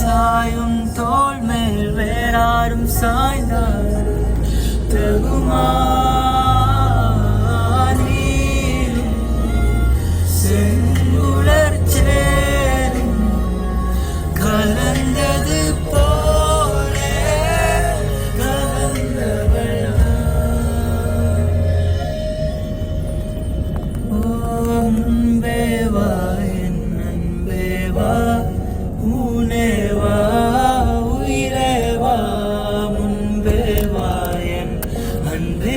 சாயும் தோள் மேல் வேறாரும் சாய்ந்தார் தகுமா நீரும் செங்குளர் சேரும் கலந்தது போலே கலந்தவள் அன்பேவா என் அன்பேவா ஊனேவா உயிரேவா முன்பேவா என் அன்பே